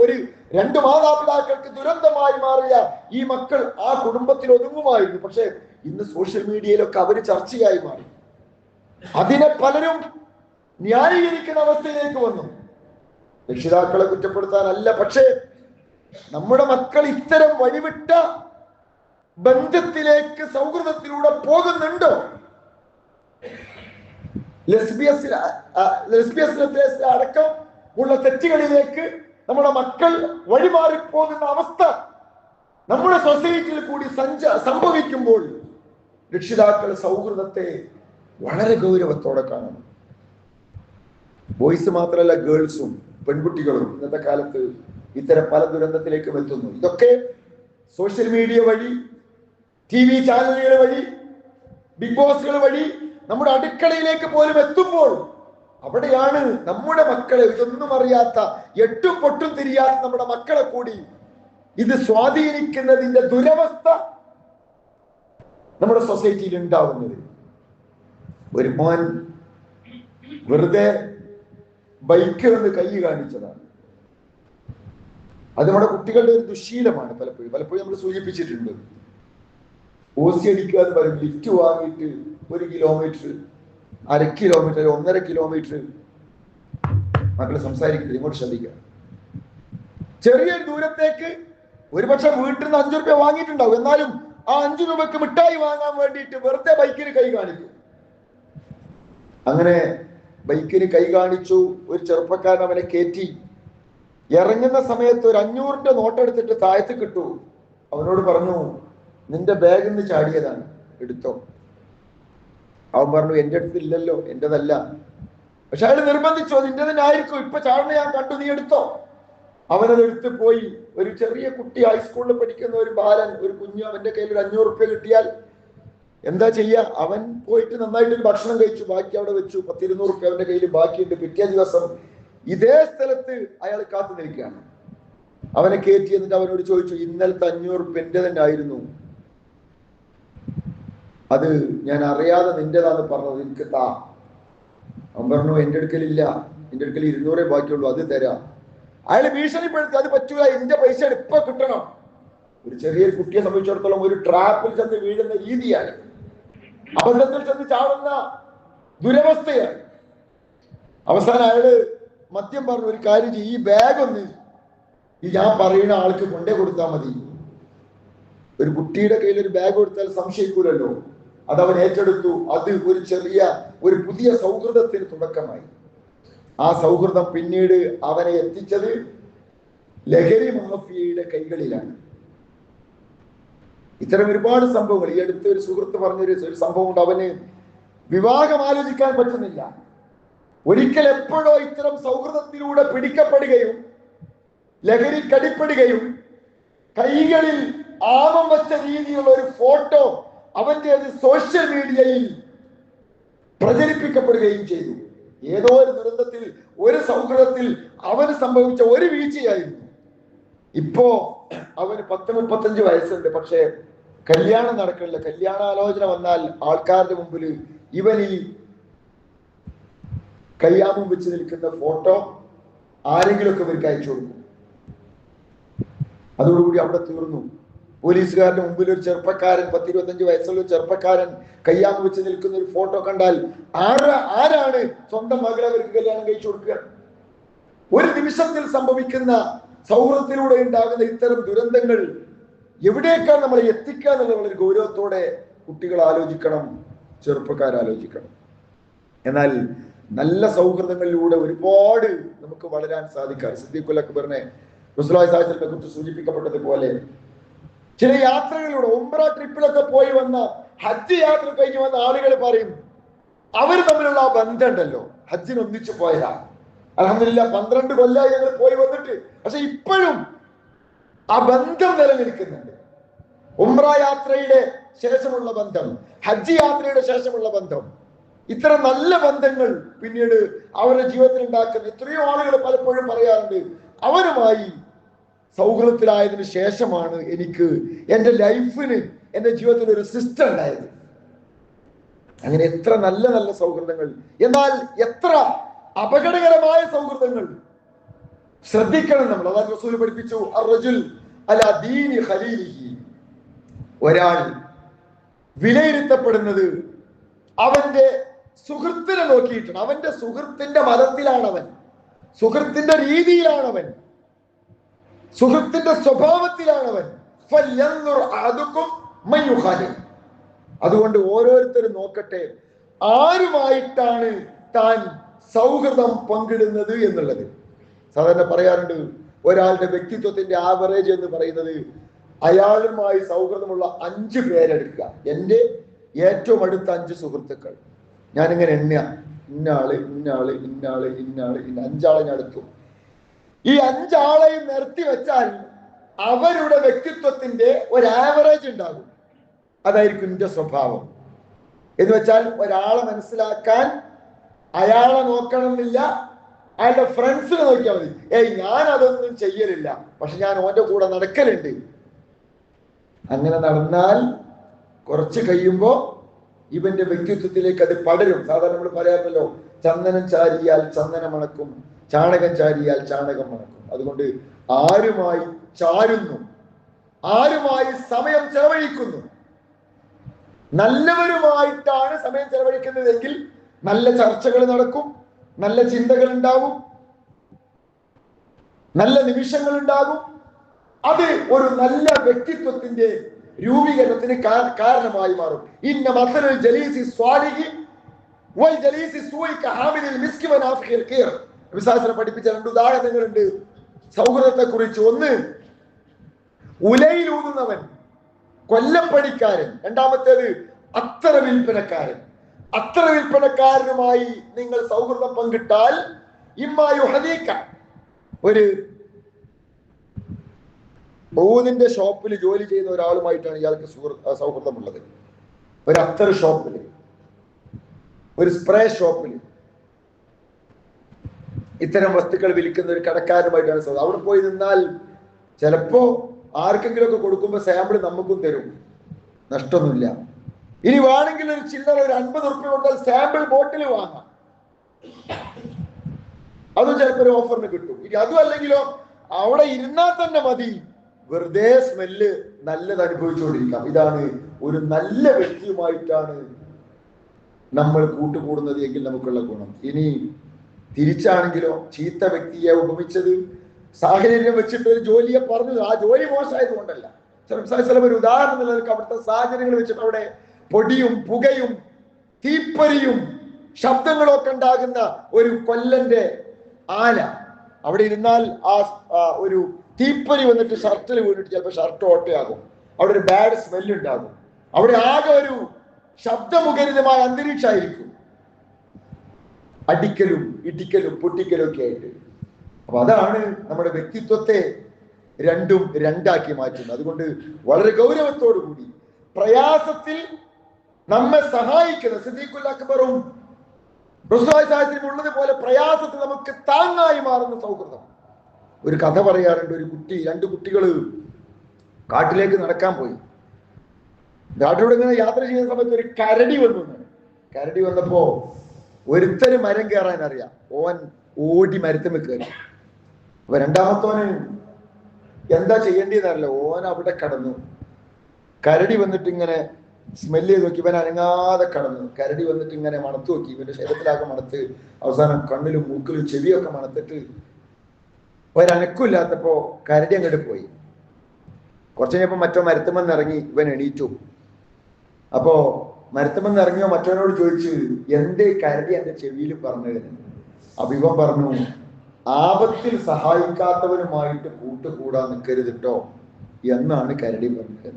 ഒരു 2 മാതാപിതാക്കൾക്ക് ദുരന്തമായി മാറിയ ഈ മക്കൾ ആ കുടുംബത്തിൽ ഒതുങ്ങുമായിരുന്നു. പക്ഷെ ഇന്ന് സോഷ്യൽ മീഡിയയിലൊക്കെ അവര് ചർച്ചയായി മാറി. അതിനെ പലരും ന്യായീകരിക്കുന്ന അവസ്ഥയിലേക്ക് വന്നു. രക്ഷിതാക്കളെ കുറ്റപ്പെടുത്താനല്ല, പക്ഷേ നമ്മുടെ മക്കൾ ഇത്തരം വഴിവിട്ട ബന്ധത്തിലേക്ക് സൗഹൃദത്തിലൂടെ പോകുന്നുണ്ടോ? ലെസ്ബിയസ് അടക്കം ഉള്ള തെറ്റുകളിലേക്ക് നമ്മുടെ മക്കൾ വഴിമാറിപ്പോകുന്ന അവസ്ഥ നമ്മുടെ സൊസൈറ്റിയിൽ കൂടി സംഭവിക്കുമ്പോൾ രക്ഷിതാക്കൾ സൗഹൃദത്തെ വളരെ ഗൗരവത്തോടെ കാണണം. ബോയ്സ് മാത്രമല്ല, ഗേൾസും പെൺകുട്ടികളും ഇന്നത്തെ കാലത്ത് ഇത്തരം പല ദുരന്തത്തിലേക്കും എത്തുന്നു. ഇതൊക്കെ സോഷ്യൽ മീഡിയ വഴി, TV ചാനലുകൾ വഴി, ബിഗ് ബോസുകൾ വഴി നമ്മുടെ അടുക്കളയിലേക്ക് പോലും എത്തുമ്പോൾ അവിടെയാണ് നമ്മുടെ മക്കളെ, ഇതൊന്നും അറിയാത്ത 8ഉം 8ഉം തിരിയാത്ത നമ്മുടെ മക്കളെ കൂടി ഇത് സ്വാധീനിക്കുന്നതിന്റെ ദുരവസ്ഥ നമ്മുടെ സൊസൈറ്റിയിൽ ഉണ്ടാവുന്നത്. ഒരു മോൻ വെറുതെ ബൈക്ക് ഒന്ന് കൈ കാണിച്ചതാണ്. അത് നമ്മുടെ കുട്ടികളുടെ ഒരു ദുശീലമാണ്. പലപ്പോഴും നമ്മൾ സൂചിപ്പിച്ചിട്ടുണ്ട്. ഓസി അടിക്കുക എന്ന് പറയും. ലിഫ്റ്റ് വാങ്ങിയിട്ട് 1 കിലോമീറ്റർ, 1/2 കിലോമീറ്റർ, 1.5 കിലോമീറ്റർ മക്കള് സംസാരിക്കുന്നത് ഇങ്ങോട്ട് ശ്രദ്ധിക്കുക. ചെറിയ ദൂരത്തേക്ക് ഒരുപക്ഷെ വീട്ടിൽ നിന്ന് 5 രൂപ വാങ്ങിയിട്ടുണ്ടാവും. എന്നാലും ആ 5 രൂപക്ക് മിഠായി വാങ്ങാൻ വേണ്ടിയിട്ട് വെറുതെ ബൈക്കിന് കൈ കാണിക്കും. അങ്ങനെ ബൈക്കിന് കൈ കാണിച്ചു. ഒരു ചെറുപ്പക്കാരൻ അവനെ കയറ്റി. ഇറങ്ങുന്ന സമയത്ത് ഒരു 500ന്റെ നോട്ടെടുത്തിട്ട് താഴത്ത് കിട്ടു. അവനോട് പറഞ്ഞു, നിന്റെ ബാഗിൽ നിന്ന് ചാടിയതാണ്, എടുത്തോ. അവൻ പറഞ്ഞു, എന്റെ അടുത്ത് ഇല്ലല്ലോ, എന്റേതല്ല. പക്ഷെ അയാൾ നിർബന്ധിച്ചു, നിന്റെ തന്നെ ആയിരിക്കും, ഇപ്പൊ ചാടുന്ന ഞാൻ കണ്ടു, നീ എടുത്തോ. അവനത് എടുത്ത് പോയി. ഒരു ചെറിയ കുട്ടി, ഹൈസ്കൂളിൽ പഠിക്കുന്ന ഒരു ബാലൻ, ഒരു കുഞ്ഞു, അവന്റെ കയ്യിൽ ഒരു 500 രൂപ കിട്ടിയാൽ എന്താ ചെയ്യാ? അവൻ പോയിട്ട് നന്നായിട്ടൊരു ഭക്ഷണം കഴിച്ചു, ബാക്കി അവിടെ വെച്ചു. 10-200 രൂപ അവന്റെ കയ്യിൽ ബാക്കിയുണ്ട്. പിറ്റേ ദിവസം ഇതേ സ്ഥലത്ത് അയാൾ കാത്തു നിൽക്കുകയാണ്. അവനെ കയറ്റി. എന്നിട്ട് അവനോട് ചോദിച്ചു, ഇന്നലത്തെ 500 രൂപ എന്റെ തന്നെ ആയിരുന്നു, അത് ഞാൻ അറിയാതെ നിന്റേതാന്ന് പറഞ്ഞത്, എനിക്ക് താ. അവൻ പറഞ്ഞു, എന്റെ അടുക്കലില്ല, എന്റെ അടുക്കൽ 200 ബാക്കിയുള്ളൂ, അത് തരാം. അയാൾ ഭീഷണിപ്പെടുത്തി, അത് പറ്റൂല, എന്റെ പൈസ ഇപ്പൊ കിട്ടണം. ഒരു ചെറിയൊരു കുട്ടിയെ സംബന്ധിച്ചിടത്തോളം ഒരു ട്രാപ്പിൽ ചെന്ന് വീഴുന്ന രീതിയാണ്, അബദ്ധത്തിൽ ചെന്ന് ചാടുന്ന ദുരവസ്ഥയാണ്. അവസാനം അയാള് മദ്യം പറഞ്ഞു, ഒരു കാര്യം ചെയ്യും, ഈ ബാഗ് ഒന്ന് ഈ ഞാൻ പറയുന്ന ആൾക്ക് കൊണ്ടേ കൊടുത്താൽ മതി. ഒരു കുട്ടിയുടെ കയ്യിൽ ഒരു ബാഗ് കൊടുത്താൽ സംശയിക്കൂലല്ലോ. അതവൻ ഏറ്റെടുത്തു. അത് ഒരു പുതിയ സൗഹൃദത്തിന് തുടക്കമായി. ആ സൗഹൃദം പിന്നീട് അവനെ എത്തിച്ചത് ലഹരി മാഫിയയുടെ കൈകളിലാണ്. ഇത്തരം ഒരുപാട് സംഭവങ്ങൾ. ഈ അടുത്ത് ഒരു സുഹൃത്ത് പറഞ്ഞൊരു സംഭവം ഉണ്ട്. അവന് വിവാഹം ആലോചിക്കാൻ പറ്റുന്നില്ല. ഒരിക്കൽ എപ്പോഴോ ഇത്തരം സൗഹൃദത്തിലൂടെ പിടിക്കപ്പെടുകയും ലഹരി കടിപ്പെടുകയും കൈകളിൽ ആമം വെച്ച രീതിയിലുള്ള ഒരു ഫോട്ടോ അവന്റേത് സോഷ്യൽ മീഡിയയിൽ പ്രചരിപ്പിക്കപ്പെടുകയും ചെയ്തു. ഏതോ ഒരു ദുരന്തത്തിൽ, ഒരു സൗഹൃദത്തിൽ അവന് സംഭവിച്ച ഒരു വീഴ്ചയായിരുന്നു. ഇപ്പോ അവന് 10-35 വയസ്സുണ്ട്. പക്ഷെ കല്യാണം നടക്കണില്ല. കല്യാണാലോചന വന്നാൽ ആൾക്കാരുടെ മുമ്പിൽ ഇവൻ ഈ കയ്യാമം വെച്ച് നിൽക്കുന്ന ഫോട്ടോ ആരെങ്കിലുമൊക്കെ ഇവർക്ക് അയച്ചു കൊടുക്കും. അതോടുകൂടി അവിടെ തീർന്നു. പോലീസുകാരുടെ മുമ്പിൽ ഒരു ചെറുപ്പക്കാരൻ, 10-25 വയസ്സുള്ള ചെറുപ്പക്കാരൻ കയ്യാമം വെച്ച് നിൽക്കുന്ന ഒരു ഫോട്ടോ കണ്ടാൽ ആരാണ് സ്വന്തം മകളെ അവർക്ക് കല്യാണം കഴിച്ചു കൊടുക്കുക? ഒരു നിമിഷത്തിൽ സംഭവിക്കുന്ന സൗഹൃദത്തിലൂടെ ഉണ്ടാകുന്ന ഇത്തരം ദുരന്തങ്ങൾ എവിടേക്കാണ് നമ്മളെ എത്തിക്കുക എന്നുള്ള വളരെ ഗൗരവത്തോടെ കുട്ടികൾ ആലോചിക്കണം, ചെറുപ്പക്കാർ ആലോചിക്കണം. എന്നാൽ നല്ല സൗഹൃദങ്ങളിലൂടെ ഒരുപാട് നമുക്ക് വളരാൻ സാധിക്കാം. സിദ്ദീഖുൽ അക്ബറിനെ റസൂലുള്ളാഹി സ്വല്ലല്ലാഹു അലൈഹി വസല്ലം കുറിച്ച് സൂചിപ്പിക്കപ്പെട്ടതുപോലെ ചില യാത്രകളിലൂടെ, ഉംറ ട്രിപ്പിലൊക്കെ പോയി വന്ന, ഹജ്ജ് യാത്ര കഴിഞ്ഞ് വന്ന ആളുകൾ പറയും, അവർ തമ്മിലുള്ള ആ ബന്ധം ഉണ്ടല്ലോ, ഹജ്ജിന് ഒന്നിച്ചു പോയതാ. അൽഹംദുലില്ലാ 12 കൊല്ലമായി ഞങ്ങൾ പോയി വന്നിട്ട്, പക്ഷെ ഇപ്പോഴും ആ ബന്ധം നിലനിൽക്കുന്നുണ്ട്. ഉംറ യാത്രയുടെ ശേഷമുള്ള ബന്ധം, ഹജ്ജ് യാത്രയുടെ ശേഷമുള്ള ബന്ധം, ഇത്തരം നല്ല ബന്ധങ്ങൾ പിന്നീട് അവരുടെ ജീവിതത്തിൽ ഉണ്ടാക്കുന്ന എത്രയോ ആളുകൾ പലപ്പോഴും പറയാറുണ്ട്, അവരുമായി സൗഹൃദത്തിലായതിനു ശേഷമാണ് എനിക്ക് എൻ്റെ ലൈഫിന്, എൻ്റെ ജീവിതത്തിൽ ഒരു സിസ്റ്റം ഉണ്ടായത്. അങ്ങനെ എത്ര നല്ല നല്ല സൗഹൃദങ്ങൾ, എന്നാൽ എത്ര അപകടകരമായ സൗഹൃദങ്ങൾ ശ്രദ്ധിക്കണം നമ്മൾ. അല്ലാഹു റസൂൽ പഠിപ്പിച്ചു, അർറജുൽ അലാ ദീനി ഖലീലിഹി, ഒരാൾ വിലയിരുത്തപ്പെടുന്നത് അവന്റെ സുഹൃത്തിനെ നോക്കിയിട്ടാണ്. അവന്റെ സുഹൃത്തിന്റെ മതത്തിലാണവൻ, സുഹൃത്തിന്റെ രീതിയിലാണവൻ, സുഹൃത്തിന്റെ സ്വഭാവത്തിലാണവൻ. അതുകൊണ്ട് ഓരോരുത്തരും നോക്കട്ടെ ആരുമായിട്ടാണ് താൻ സൗഹൃദം പങ്കിടുന്നത് എന്നുള്ളത്. സാധാരണ പറയാറുണ്ട്, ഒരാളുടെ വ്യക്തിത്വത്തിന്റെ ആവറേജ് എന്ന് പറയുന്നത് അയാളുമായി സൗഹൃദമുള്ള 5 പേരെടുക്കുക. എൻ്റെ ഏറ്റവും അടുത്ത 5 സുഹൃത്തുക്കൾ, ഞാനിങ്ങനെ എണ്ണ, ഇന്നാള് ഇന്നാള് ഇന്നാള് ഇന്നാള് 5 ആളെ ഞാൻ എടുത്തു. ഈ 5 ആളെയും നിർത്തി വെച്ചാൽ അവരുടെ വ്യക്തിത്വത്തിന്റെ ഒരു ആവറേജ് ഉണ്ടാകും. അതായിരിക്കും എന്റെ സ്വഭാവം. എന്ന് വെച്ചാൽ ഒരാളെ മനസ്സിലാക്കാൻ അയാളെ നോക്കണം എന്നില്ല, അയാളുടെ ഫ്രണ്ട്സിനെ നോക്കിയാൽ മതി. ഞാൻ അതൊന്നും ചെയ്യലില്ല, പക്ഷെ ഞാൻ ഓന്റെ കൂടെ നടക്കലുണ്ട്. അങ്ങനെ നടന്നാൽ കുറച്ച് കഴിയുമ്പോ ഇവന്റെ വ്യക്തിത്വത്തിലേക്ക് അത് പടരും. സാധാരണ നമ്മൾ പറയാമല്ലോ, ചന്ദനം ചാരിയാൽ ചന്ദനം മണക്കും, ചാണകം ചാരിയാൽ ചാണകം മണക്കും. അതുകൊണ്ട് ആരുമായി ചാരുന്നു, ആരുമായി സമയം ചെലവഴിക്കുന്നു, നല്ലവരുമായിട്ടാണ് സമയം ചെലവഴിക്കുന്നതെങ്കിൽ നല്ല ചർച്ചകൾ നടക്കും, നല്ല ചിന്തകൾ ഉണ്ടാവും, നല്ല നിമിഷങ്ങൾ ഉണ്ടാകും. അത് ഒരു നല്ല വ്യക്തിത്വത്തിന്റെ രൂപീകരണത്തിന് കാരണമായി മാറും. ഇന്ന മസലുൽ ജലീസി സ്വാലിഹി വൽ ജലീസി സൂഇ കഹാമിലിൽ മിസ്കി വനാഫിഖിൽ ഖീർ. വിശ്വാസനെ പഠിപ്പിച്ച 2 ഉദാഹരണങ്ങളുണ്ട് സൗഹൃദത്തെ കുറിച്ച്. ഒന്ന്, ഉലയിലൂതുന്നവൻ, കൊല്ലപ്പണിക്കാരൻ. രണ്ടാമത്തേത് അത്തറ വിൽപ്പനക്കാരൻ. അത്തറ വിൽപ്പനക്കാരനുമായി നിങ്ങൾ സൗഹൃദം പങ്കിട്ടാൽ ഇമ്മായു ഹദീക്ക, ഒരു ഊതിന്റെ ഷോപ്പിൽ ജോലി ചെയ്യുന്ന ഒരാളുമായിട്ടാണ് ഇയാൾക്ക് സൗഹൃദമുള്ളത്. ഒരു അത്തർ ഷോപ്പിൽ, ഒരു സ്പ്രേ ഷോപ്പിൽ, ഇത്തരം വസ്തുക്കൾ വിൽക്കുന്ന ഒരു കടക്കാരനുമായിട്ടാണ് സൗഹൃദം. അവിടെ പോയി നിന്നാൽ ചിലപ്പോ ആർക്കെങ്കിലും ഒക്കെ കൊടുക്കുമ്പോൾ സാമ്പിൾ നമുക്കും തരും, നഷ്ടമൊന്നുമില്ല. ഇനി വേണമെങ്കിൽ ഒരു ചില്ലറ ഒരു 50 ഉറുപ്പിക കൊടുത്താൽ സാമ്പിൾ ബോട്ടിൽ വാങ്ങാം, അതും ചിലപ്പോൾ ഒരു ഓഫറിന് കിട്ടും. ഇനി അതും അല്ലെങ്കിലോ അവിടെ ഇരുന്നാൽ തന്നെ മതി, വെറുതെ സ്മെല്ല് നല്ലത് അനുഭവിച്ചുകൊണ്ടിരിക്കാം. ഇതാണ് ഒരു നല്ല വ്യക്തിയുമായിട്ടാണ് നമ്മൾ കൂട്ടുകൂടുന്നത് എങ്കിൽ നമുക്കുള്ള ഗുണം. ഇനി തിരിച്ചാണെങ്കിലോ, ചീത്ത വ്യക്തിയെ ഉപമിച്ചത് സാഹചര്യം വെച്ചിട്ട് ഒരു ജോലിയെ പറഞ്ഞത്, ആ ജോലി മോശമായത് കൊണ്ടല്ല. ഒരു ഉദാഹരണം നിലനിൽക്കുക, അവിടുത്തെ സാഹചര്യങ്ങൾ വെച്ചിട്ട് അവിടെ പൊടിയും പുകയും തീപ്പൊരിയും ശബ്ദങ്ങളും ഒക്കെ ഉണ്ടാകുന്ന ഒരു കൊല്ലന്റെ ആല, അവിടെ ഇരുന്നാൽ ആ ഒരു തീപ്പൊരി വന്നിട്ട് ഷർട്ടിൽ വീണിട്ട് ചിലപ്പോൾ ഷർട്ട് ഓട്ടയാകും, അവിടെ ഒരു ബാഡ് സ്മെല്ല് ഉണ്ടാകും, അവിടെ ആകെ ഒരു ശബ്ദമുഖരിതമായ അന്തരീക്ഷമായിരിക്കും, അടിക്കലും ഇടിക്കലും പൊട്ടിക്കലും ഒക്കെ ആയിട്ട്. അപ്പൊ അതാണ് നമ്മുടെ വ്യക്തിത്വത്തെ രണ്ടും രണ്ടാക്കി മാറ്റുന്നത്. അതുകൊണ്ട് വളരെ ഗൗരവത്തോടു കൂടി പ്രയാസത്തിൽ നമ്മെ സഹായിക്കുന്ന സിദ്ദീഖുൽ അക്ബറും റസൂലുള്ളാഹി സ്വല്ലല്ലാഹു അലൈഹി വസല്ലം ഉള്ളതുപോലെ പ്രയാസത്തിൽ നമുക്ക് താങ്ങായി മാറുന്ന സൗഹൃദം. ഒരു കഥ പറയാറുണ്ട്. ഒരു കുട്ടി, 2 കുട്ടികൾ കാട്ടിലേക്ക് നടക്കാൻ പോയി. കാട്ടിലൂടെ ഇങ്ങനെ യാത്ര ചെയ്യുന്ന സമയത്ത് ഒരു കരടി വന്നു. കരടി വന്നപ്പോ ഒരുത്തന് മരം കയറാൻ അറിയാം, ഓൻ ഓടി മരത്തുമ്മ കയറി. അപ്പൊ രണ്ടാമത്തോന് എന്താ ചെയ്യേണ്ടതെന്നറിയില്ല, ഓൻ അവിടെ കടന്നു. കരടി വന്നിട്ട് ഇങ്ങനെ സ്മെല്ല് ചെയ്ത് നോക്കി, ഇവൻ അനങ്ങാതെ കടന്നു. കരടി വന്നിട്ട് ഇങ്ങനെ മണത്ത് നോക്കി, ഇവന്റെ ശരീരത്തിലാകെ മണത്ത്, അവസാനം കണ്ണിലും മൂക്കിലും ചെവിയൊക്കെ മണത്തിട്ട് ഒരനക്കില്ലാത്തപ്പോ കരടി അങ്ങോട്ട് പോയി. കുറച്ച് കഴിഞ്ഞപ്പോ മറ്റോ മരത്തുമെന്ന് ഇറങ്ങി, ഇവൻ എണീറ്റു. അപ്പോ മരത്തുമെന്ന് ഇറങ്ങിയോ മറ്റവനോട് ചോദിച്ചു, എന്തേ കരടി എന്റെ ചെവിയിൽ പറഞ്ഞത്? അപ്പൊ ഇവൻ പറഞ്ഞു, ആപത്തിൽ സഹായിക്കാത്തവനുമായിട്ട് കൂട്ടുകൂടാൻ നിൽക്കരുതിട്ടോ എന്നാണ് കരടി പറഞ്ഞത്.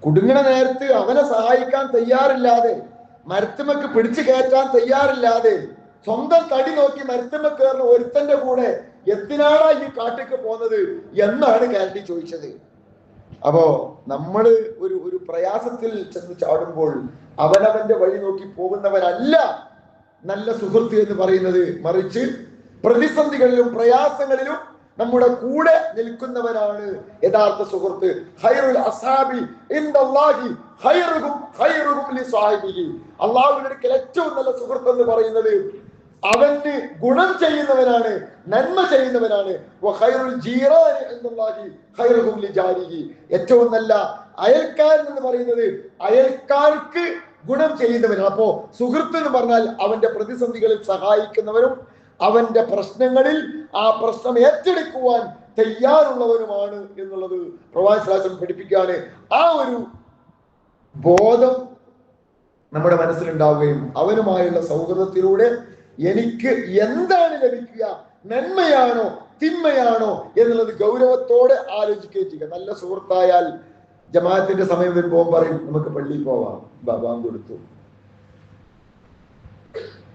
കുടുങ്ങണ നേരത്ത് അവനെ സഹായിക്കാൻ തയ്യാറില്ലാതെ മരത്തുമക്ക് പിടിച്ചു കയറ്റാൻ തയ്യാറില്ലാതെ സ്വന്തം തടി നോക്കി മരത്തുമ കയറുന്ന ഒരുത്തന്റെ കൂടെ എന്തിനാണ് ഈ കാട്ടിക്ക് പോകുന്നത് എന്നാണ് കാൻഡി ചോദിച്ചത്. അപ്പോ നമ്മള് ഒരു പ്രയാസത്തിൽ ചെന്ന് ചാടുമ്പോൾ അവനവന്റെ വഴി നോക്കി പോകുന്നവരല്ല നല്ല സുഹൃത്ത് എന്ന് പറയുന്നത്. മറിച്ച് പ്രതിസന്ധികളിലും പ്രയാസങ്ങളിലും നമ്മുടെ കൂടെ നിൽക്കുന്നവരാണ് യഥാർത്ഥ സുഹൃത്ത്. ഖൈറുൽ അസ്ഹാബി ഇൻദല്ലാഹി ഖൈറുഹും ഖൈറുഹും ലിസ്വാഹിബിഹി. അല്ലാഹുവിന്റെ അടുക്കൽ ഏറ്റവും നല്ല സുഹൃത്ത് എന്ന് പറയുന്നത് അവന് ഗുണം ചെയ്യുന്നവനാണ്, നന്മ ചെയ്യുന്നവനാണ്. വഖൈറുൽ ജീറാനി ഇൻദല്ലാഹി ഖൈറുഹും ലിജാരിഹി. ഏറ്റവും നല്ല അയൽക്കാരൻ എന്ന് പറയുന്നത് അയൽക്കാർക്ക് ഗുണം ചെയ്യുന്നവനാണ്. അപ്പോ സുഹൃത്ത് എന്ന് പറഞ്ഞാൽ അവന്റെ പ്രതിസന്ധികളിൽ സഹായിക്കുന്നവരും അവന്റെ പ്രശ്നങ്ങളിൽ ആ പ്രശ്നം ഏറ്റെടുക്കുവാൻ തയ്യാറുള്ളവരുമാണ് എന്നുള്ളത് പ്രവാചകൻ പഠിപ്പിക്കുകയാണ്. ആ ഒരു ബോധം നമ്മുടെ മനസ്സിലുണ്ടാവുകയും അവനുമായുള്ള സൗഹൃദത്തിലൂടെ എനിക്ക് എന്താണ് ലഭിക്കുക, നന്മയാണോ തിന്മയാണോ എന്നുള്ളത് ഗൗരവത്തോടെ ആലോചിക്കുകയും ചെയ്യുക. നല്ല സുഹൃത്തായാൽ ജമാഅത്തിന്റെ സമയം വരുമ്പോൾ പറയും നമുക്ക് പള്ളിയിൽ പോവാം, ബാബാൻ കൊടുത്തു.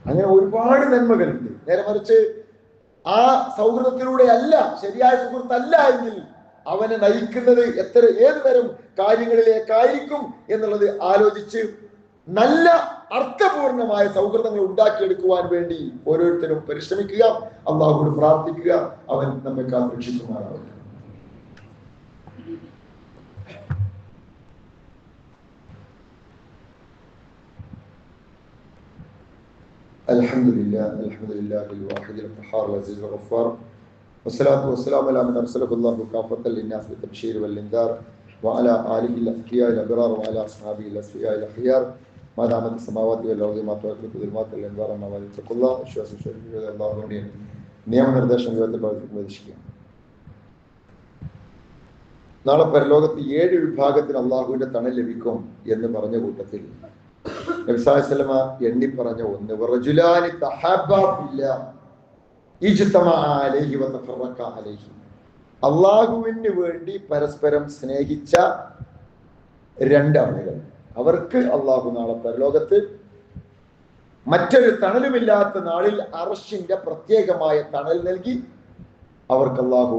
അങ്ങനെ ഒരുപാട് നന്മകളുണ്ട്. നേരെ മറിച്ച് ആ സൗഹൃദത്തിലൂടെ അല്ല, ശരിയായ സുഹൃത്തല്ല എങ്കിൽ അവനെ നയിക്കുന്നത് ഏത് തരം കാര്യങ്ങളിലേക്കായിരിക്കും എന്നുള്ളത് ആലോചിച്ച് നല്ല അർത്ഥപൂർണമായ സൗഹൃദങ്ങൾ ഉണ്ടാക്കിയെടുക്കുവാൻ വേണ്ടി ഓരോരുത്തരും പരിശ്രമിക്കുക. അള്ളാഹുവോട് പ്രാർത്ഥിക്കുക, അവൻ നമ്മെ കാത്തുരക്ഷിക്കുമാറാവട്ടെ. അൽഹംദുലില്ലാഹ് അൽഹംദുലില്ലാഹിൽ വാഹിദിൽ ഖഹാർ അസീസ് ഗഫാർ വസ്സലാത്തു വസ്സലാമു അലാ മൻ അർസലഹുല്ലാഹു കാഫത്തൽ ലിന്നാസ് ബിത്തബ്ശീർ വൽ ഇൻദാർ വഅലാ ആലിഹിൽ അഖിയാൽ അബ്റാർ വഅലാ അസ്ഹാബിൽ അസ്ഫിയാൽ അഖിയാർ മാദാമത്ത് സമാവാതി വൽ അർദി മാ തഅഖുതു ദിൽമാത്ത് അൽ ഇൻദാർ മാ വലിതഖുല്ലാഹ് വിശ്വാസം ശരീഅ അല്ലാഹുവിന്റെ നിയമനിർദ്ദേശങ്ങൾ പ്രവർത്തിക്കുക. നാളെ പരലോകത്ത് 7 വിഭാഗത്തിന് അള്ളാഹുവിന്റെ തണൽ ലഭിക്കും എന്ന് പറഞ്ഞ കൂട്ടത്തിൽ നബി സല്ലല്ലാഹു അലൈഹി വസല്ലമ എണ്ണി പറഞ്ഞ ഒന്ന് വറജുലാനി തഹബ്ബാ ഫില്ലാഹ് ഇജ്തമഅ അലൈഹി വതഫറഖ അലൈഹി. അള്ളാഹുവിന് വേണ്ടി പരസ്പരം സ്നേഹിച്ച 2 ആളുകൾ, അവർക്ക് അള്ളാഹു നാളെ പരലോകത്ത് മറ്റൊരു തണലുമില്ലാത്ത നാളിൽ അർശിന്റെ പ്രത്യേകമായ തണൽ നൽകി അവർക്ക് അള്ളാഹു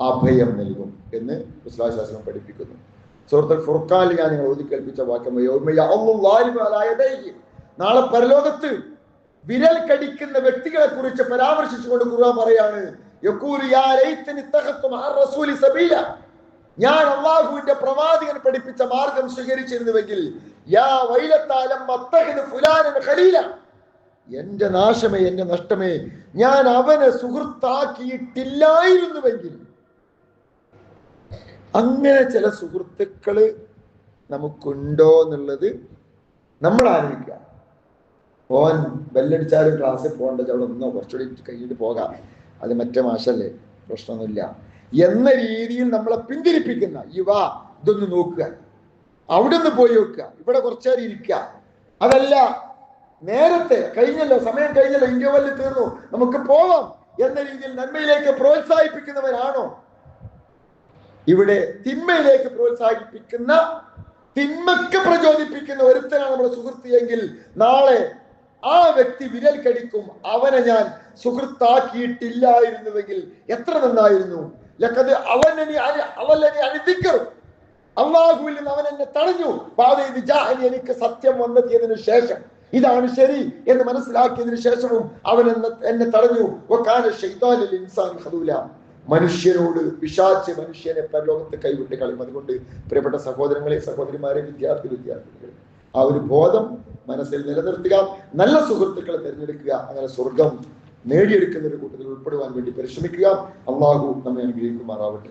അഭയം നൽകും എന്ന് റസൂലുള്ളാഹി പഠിപ്പിക്കുന്നു. സൂറത്തുൽ ഫുർഖാനിൽ ഞാൻ നിങ്ങൾ ഓതി കേൾപ്പിച്ച വാക്യം, നാളെ പരലോകത്ത് വിരൽ കടിക്കുന്ന വ്യക്തികളെ കുറിച്ച് പരാമർശിച്ചുകൊണ്ട് ഖുർആൻ പറയാണ്, ഞാൻ അള്ളാഹുവിന്റെ പ്രവാചകൻ പഠിപ്പിച്ച മാർഗം സ്വീകരിച്ചിരുന്നുവെങ്കിൽ എന്റെ നാശമേ, എന്റെ നഷ്ടമേ, ഞാൻ അവനെ സുഹൃത്താക്കിയിട്ടില്ലായിരുന്നുവെങ്കിൽ. അങ്ങനെ ചില സുഹൃത്തുക്കള് നമുക്കുണ്ടോ എന്നുള്ളത് നമ്മൾ ആലോചിക്കുക. ഓൻ ബെല്ലടിച്ചാലും ക്ലാസ്സിൽ പോകേണ്ട, അവിടെ നിന്നോ കുറച്ചുകൂടി കഴിഞ്ഞിട്ട് പോകാം, അത് മറ്റേ മാഷല്ലേ, പ്രശ്നമൊന്നുമില്ല എന്ന രീതിയിൽ നമ്മളെ പിന്തിരിപ്പിക്കുന്ന ഇതൊന്ന് നോക്കുക, അവിടെ നിന്ന് പോയി നോക്കുക, ഇവിടെ കുറച്ചേരം ഇരിക്കുക. അതല്ല, നേരത്തെ കഴിഞ്ഞല്ലോ, സമയം കഴിഞ്ഞല്ലോ, ഇന്റർവെല്ലിൽ തീർന്നു, നമുക്ക് പോവാം എന്ന രീതിയിൽ നന്മയിലേക്ക് പ്രോത്സാഹിപ്പിക്കുന്നവരാണോ? ഇവിടെ തിന്മയിലേക്ക് പ്രോത്സാഹിപ്പിക്കുന്ന, തിന്മക്ക് പ്രചോദിപ്പിക്കുന്ന ഒരുത്തനാണ് നമ്മുടെ സുഹൃത്ത് എങ്കിൽ നാളെ ആ വ്യക്തി വിരൽ കടിക്കും, അവനെ ഞാൻ സുഹൃത്താക്കിയിട്ടില്ലായിരുന്നുവെങ്കിൽ എത്ര നന്നായിരുന്നു. അള്ളാഹുവിൽ നിന്ന് അവൻ എന്നെ തടഞ്ഞു, എനിക്ക് സത്യം വന്നെത്തിയതിനു ശേഷം, ഇതാണ് ശരി എന്ന് മനസ്സിലാക്കിയതിനു ശേഷവും അവൻ എന്നെ തടഞ്ഞു. മനുഷ്യനോട് പിശാച് മനുഷ്യനെ പരലോകത്ത് കൈവിട്ട് കളയും. അതുകൊണ്ട് പ്രിയപ്പെട്ട സഹോദരങ്ങളെ, സഹോദരിമാരെ, വിദ്യാർത്ഥികളെ, ആ ഒരു ബോധം മനസ്സിൽ നിലനിർത്തുക, നല്ല സുഹൃത്തുക്കളെ തിരഞ്ഞെടുക്കുക, അങ്ങനെ സ്വർഗം നേടിയെടുക്കുന്ന ഒരു കൂട്ടത്തിൽ ഉൾപ്പെടുവാൻ വേണ്ടി പരിശ്രമിക്കുക. അള്ളാഹു നമ്മെ അനുഗ്രഹിക്കുമാറാവട്ടെ.